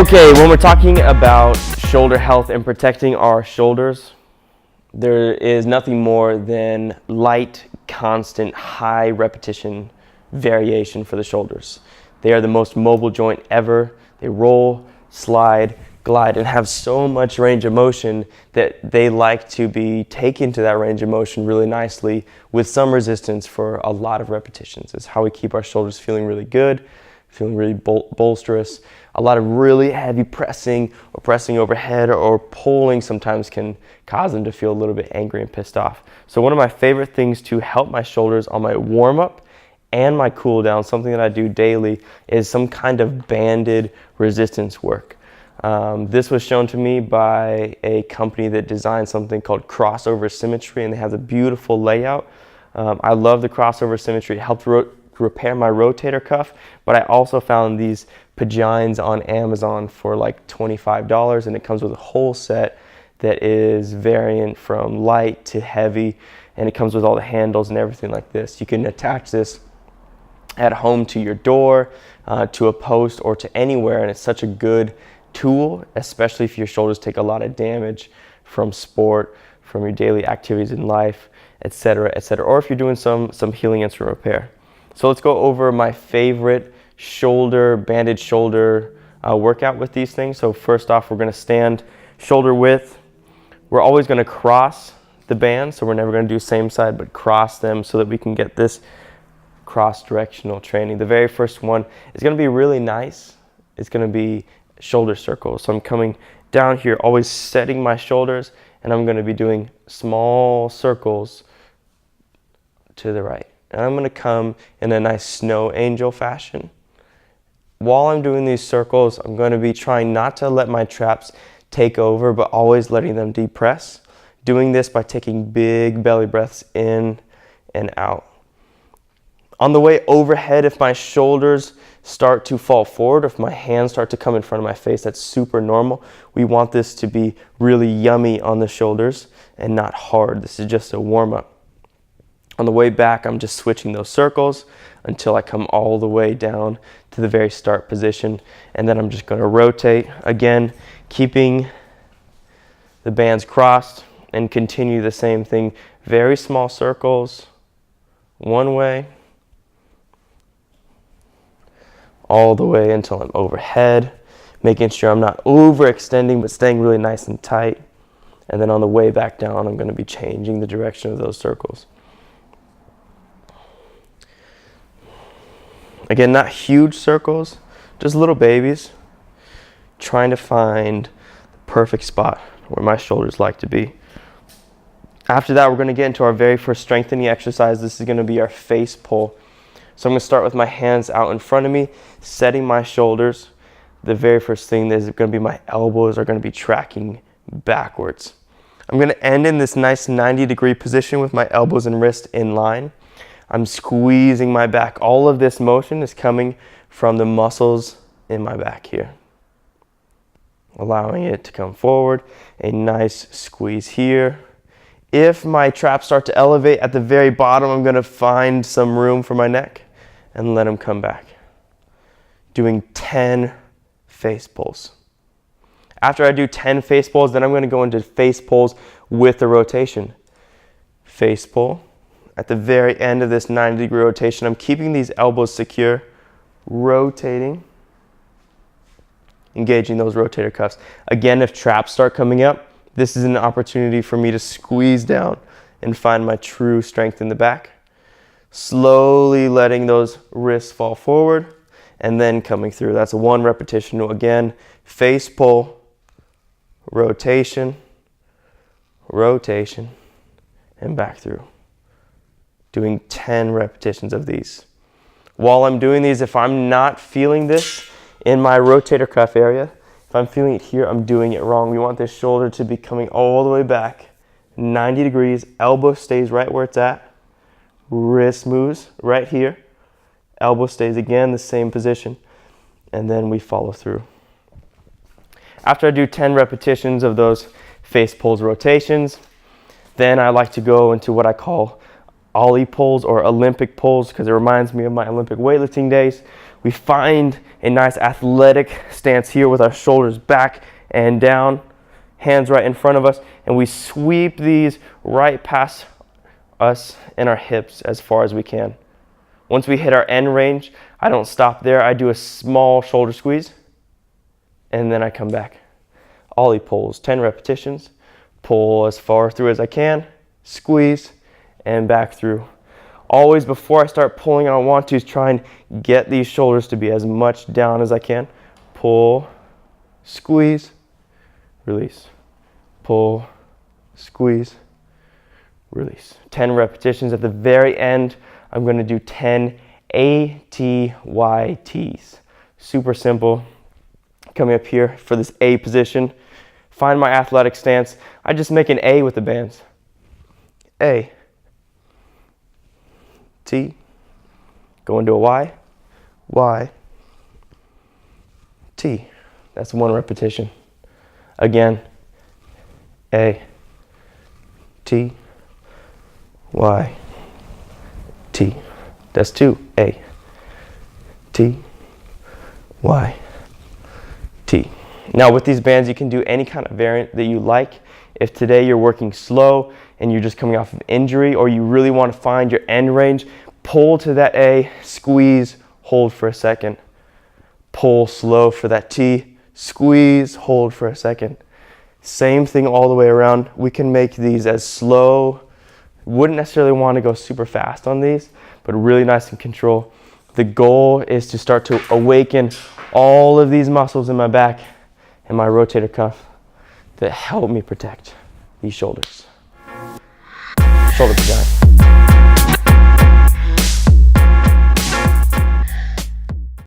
Okay, when we're talking about shoulder health and protecting our shoulders, there is nothing more than light, constant, high repetition variation for the shoulders. They are the most mobile joint ever. They roll, slide, glide, and have so much range of motion that they like to be taken to that range of motion really nicely with some resistance for a lot of repetitions. It's how we keep our shoulders feeling really good, feeling really bolsterous. A lot of really heavy pressing or pressing overhead or pulling sometimes can cause them to feel a little bit angry and pissed off. So one of my favorite things to help my shoulders on my warm-up and my cool down, something that I do daily, is some kind of banded resistance work. This was shown to me by a company that designed something called Crossover Symmetry, and they have a beautiful layout. I love the Crossover Symmetry. It helped repair my rotator cuff, but I also found these Pagines on Amazon for like $25, and it comes with a whole set that is variant from light to heavy, and it comes with all the handles and everything like this. You can attach this at home to your door, to a post, or to anywhere, and it's such a good tool, especially if your shoulders take a lot of damage from sport, from your daily activities in life, etc., etc., or if you're doing some healing instrument repair. So let's go over my favorite banded shoulder workout with these things. So first off, we're going to stand shoulder width. We're always going to cross the band, so we're never going to do same side, but cross them so that we can get this cross-directional training. The very first one is going to be really nice. It's going to be shoulder circles. So I'm coming down here, always setting my shoulders, and I'm going to be doing small circles to the right. And I'm going to come in a nice snow angel fashion. While I'm doing these circles, I'm going to be trying not to let my traps take over, but always letting them depress. Doing this by taking big belly breaths in and out. On the way overhead, if my shoulders start to fall forward, if my hands start to come in front of my face, that's super normal. We want this to be really yummy on the shoulders and not hard. This is just a warm-up. On the way back, I'm just switching those circles until I come all the way down to the very start position, and then I'm just going to rotate again, keeping the bands crossed, and continue the same thing. Very small circles, one way, all the way until I'm overhead, making sure I'm not overextending but staying really nice and tight. And then on the way back down, I'm going to be changing the direction of those circles. Again, not huge circles, just little babies, trying to find the perfect spot where my shoulders like to be. After that, we're going to get into our very first strengthening exercise. This is going to be our face pull. So I'm going to start with my hands out in front of me, setting my shoulders. The very first thing is going to be my elbows are going to be tracking backwards. I'm going to end in this nice 90-degree position with my elbows and wrist in line. I'm squeezing my back. All of this motion is coming from the muscles in my back here. Allowing it to come forward. A nice squeeze here. If my traps start to elevate at the very bottom, I'm going to find some room for my neck and let them come back. Doing 10 face pulls. After I do 10 face pulls, then I'm going to go into face pulls with the rotation. Face pull. At the very end of this 90-degree rotation, I'm keeping these elbows secure, rotating, engaging those rotator cuffs. Again, if traps start coming up, this is an opportunity for me to squeeze down and find my true strength in the back. Slowly letting those wrists fall forward and then coming through. That's one repetition. Again, face pull, rotation, rotation, and back through. Doing 10 repetitions of these. While I'm doing these, if I'm not feeling this in my rotator cuff area, if I'm feeling it here, I'm doing it wrong. We want this shoulder to be coming all the way back, 90 degrees, elbow stays right where it's at, wrist moves right here, elbow stays again, the same position, and then we follow through. After I do 10 repetitions of those face pulls rotations, then I like to go into what I call ollie pulls or Olympic pulls because it reminds me of my Olympic weightlifting days. We find a nice athletic stance here with our shoulders back and down, hands right in front of us, and we sweep these right past us and our hips as far as we can. Once we hit our end range, I don't stop there. I do a small shoulder squeeze, and then I come back. Ollie pulls, 10 repetitions. Pull as far through as I can, squeeze, and back through. Always before I start pulling, I want to try and get these shoulders to be as much down as I can. Pull, squeeze, release. Pull, squeeze, release. 10 repetitions. At the very end, I'm going to do 10 ATYTs. Super simple. Coming up here for this A position. Find my athletic stance. I just make an A with the bands. A. T. Go into a Y. Y. T. That's one repetition. Again. A. T. Y. T. That's two. A. T. Y. T. Now with these bands, you can do any kind of variant that you like. If today you're working slow and you're just coming off of injury, or you really want to find your end range, pull to that A, squeeze, hold for a second. Pull slow for that T, squeeze, hold for a second. Same thing all the way around. We can make these as slow. Wouldn't necessarily want to go super fast on these, but really nice and control. The goal is to start to awaken all of these muscles in my back and my rotator cuff that help me protect these shoulders. Shoulder to